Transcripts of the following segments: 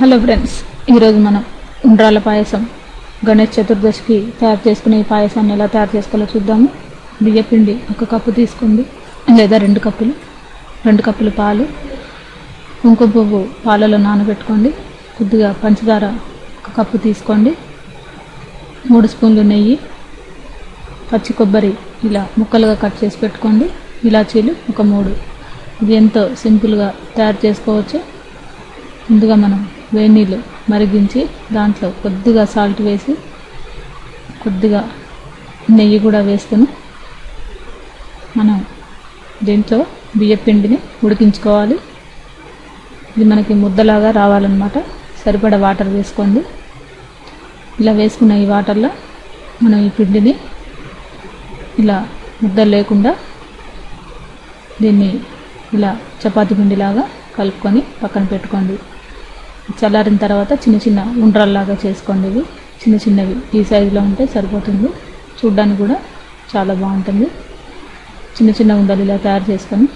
Hello friends, ఈరోజు మనం ఉండ్రాల పాయసం గణేష్ చతుర్దశికి తయారు చేసుకునే ఈ పాయసాన్ని ఎలా తయారు చేసుకోవాలో చూద్దాము. బియ్యపిండి 1 కప్పు తీసుకోండి, లేదా 2 కప్పులు. 2 కప్పులు పాలు, కుంకుమ పువ్వు పాలలో నానబెట్టుకోండి. కొద్దిగా పంచదార 1 కప్పు తీసుకోండి. 3 స్పూన్లు నెయ్యి, పచ్చి కొబ్బరి ఇలా ముక్కలుగా కట్ చేసి పెట్టుకోండి. ఇలాచీలు 3. ఇది ఎంతో సింపుల్గా తయారు చేసుకోవచ్చు. ముందుగా మనం వేడి నీళ్ళు మరిగించి దాంట్లో కొద్దిగా సాల్ట్ వేసి కొద్దిగా నెయ్యి కూడా వేసుకొని మనం దీంట్లో బియ్యపిండిని ఉడికించుకోవాలి. ఇది మనకి ముద్దలాగా రావాలన్నమాట. సరిపడా వాటర్ వేసుకోండి. ఇలా వేసుకున్న ఈ వాటర్లో మనం ఈ పిండిని ఇలా ముద్దలు లేకుండా దీన్ని ఇలా చపాతీ పిండిలాగా కలుపుకొని పక్కన పెట్టుకోండి. చల్లారిన తర్వాత చిన్న చిన్న ఉండ్రాల్లాగా చేసుకోండి. ఇవి చిన్న చిన్నవి ఈ సైజులో ఉంటే సరిపోతుంది. చూడ్డానికి కూడా చాలా బాగుంటుంది. చిన్న చిన్న ఉండలు ఇలా తయారు చేసుకొని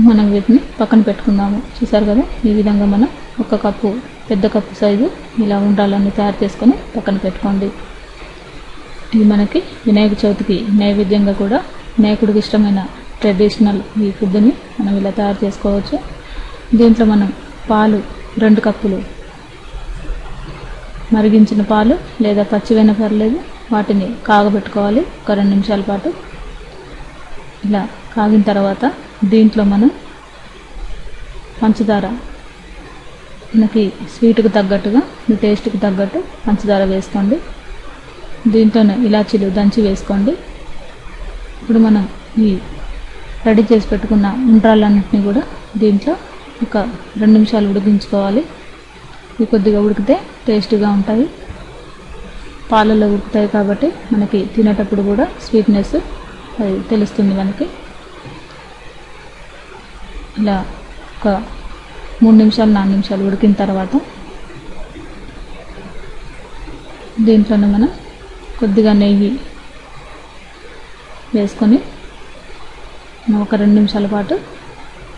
మనం వీటిని పక్కన పెట్టుకుందాము. చూసారు కదా, ఈ విధంగా మనం 1 కప్పు పెద్ద కప్పు సైజు ఇలా ఉండ్రాలన్నీ తయారు చేసుకొని పక్కన పెట్టుకోండి. ఇది మనకి వినాయక చవితికి నైవేద్యంగా కూడా వినాయకుడికి ఇష్టమైన ట్రెడిషనల్ ఈ ఫుడ్ని మనం ఇలా తయారు చేసుకోవచ్చు. దీంట్లో మనం పాలు 2 కప్పులు మరిగించిన పాలు లేదా పచ్చివైనా పర్లేదు, వాటిని కాగబెట్టుకోవాలి 1 2 నిమిషాల పాటు. ఇలా కాగిన తర్వాత దీంట్లో మనం పంచదార మనకి స్వీట్కి తగ్గట్టుగా మీ టేస్ట్కి తగ్గట్టు పంచదార వేసుకోండి. దీంట్లోనే ఇలాచీలు దంచి వేసుకోండి. ఇప్పుడు మనం ఈ రెడీ చేసి పెట్టుకున్న ఉండ్రాలన్నింటినీ కూడా దీంట్లో 1 2 నిమిషాలు ఉడికించుకోవాలి. ఇవి కొద్దిగా ఉడికితే టేస్టీగా ఉంటాయి. పాలలో ఉడుకుతాయి కాబట్టి మనకి తినేటప్పుడు కూడా స్వీట్నెస్ అది తెలుస్తుంది మనకి. ఇలా 1 3 నిమిషాలు 4 నిమిషాలు ఉడికిన తర్వాత దీంట్లోనే మనం కొద్దిగా నెయ్యి వేసుకొని 1 2 నిమిషాల పాటు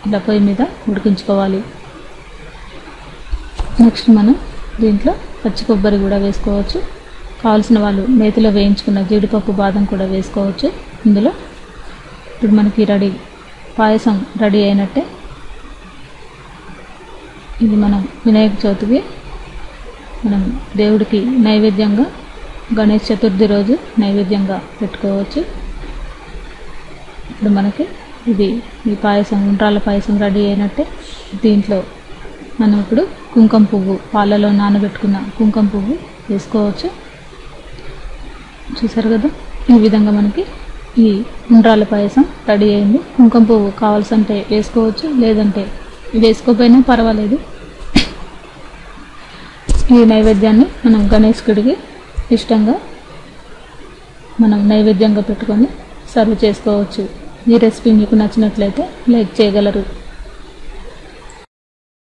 ఇలా పొయ్యి మీద ఉడికించుకోవాలి. నెక్స్ట్ మనం దీంట్లో పచ్చి కొబ్బరి కూడా వేసుకోవచ్చు. కావాల్సిన వాళ్ళు నేతిలో వేయించుకున్న జీడిపప్పు బాదం కూడా వేసుకోవచ్చు ఇందులో. ఇప్పుడు మనకి పాయసం రెడీ అయినట్టే. ఇది మనం వినాయక చవితికి మనం దేవుడికి నైవేద్యంగా గణేష్ చతుర్థి రోజు నైవేద్యంగా పెట్టుకోవచ్చు. ఇప్పుడు మనకి ఈ పాయసం ఉండ్రాల పాయసం రెడీ అయినట్టే. దీంట్లో మనం ఇప్పుడు కుంకుమ పువ్వు పాలలో నానబెట్టుకున్న కుంకుమ పువ్వు వేసుకోవచ్చు. చూసారు కదా, ఈ విధంగా మనకి ఈ ఉండ్రాల పాయసం రెడీ అయింది. కుంకుమ పువ్వు కావాల్సంటే వేసుకోవచ్చు, లేదంటే వేసుకోకపోయినా పర్వాలేదు. ఈ నైవేద్యాన్ని మనం గణేశుడికి ఇష్టంగా మనం నైవేద్యంగా పెట్టుకొని సర్వ్ చేసుకోవచ్చు. ఈ రెసిపీ మీకు నచ్చినట్లయితే లైక్ చేయగలరు.